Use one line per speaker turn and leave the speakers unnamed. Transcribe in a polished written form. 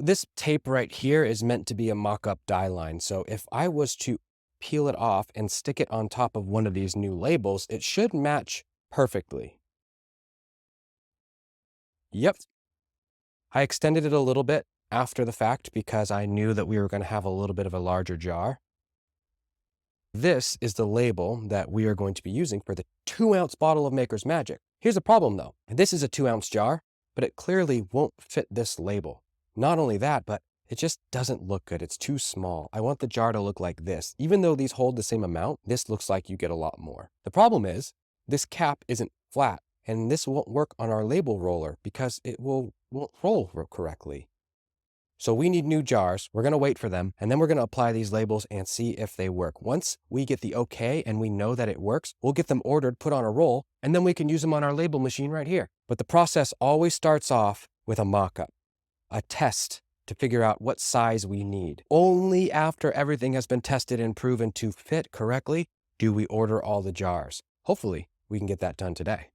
This tape right here is meant to be a mock-up die line. So if I was to peel it off and stick it on top of one of these new labels, it should match perfectly. Yep. I extended it a little bit after the fact because I knew that we were going to have a little bit of a larger jar. This is the label that we are going to be using for the 2-ounce bottle of Maker's Magic. Here's the problem though. This is a 2-ounce jar, but it clearly won't fit this label. Not only that, but it just doesn't look good. It's too small. I want the jar to look like this. Even though these hold the same amount, this looks like you get a lot more. The problem is this cap isn't flat, and this won't work on our label roller because it won't roll correctly. So we need new jars. We're going to wait for them, and then we're going to apply these labels and see if they work. Once we get the okay and we know that it works, we'll get them ordered, put on a roll, and then we can use them on our label machine right here. But the process always starts off with a mock-up, a test to figure out what size we need. Only after everything has been tested and proven to fit correctly do we order all the jars. Hopefully, we can get that done today.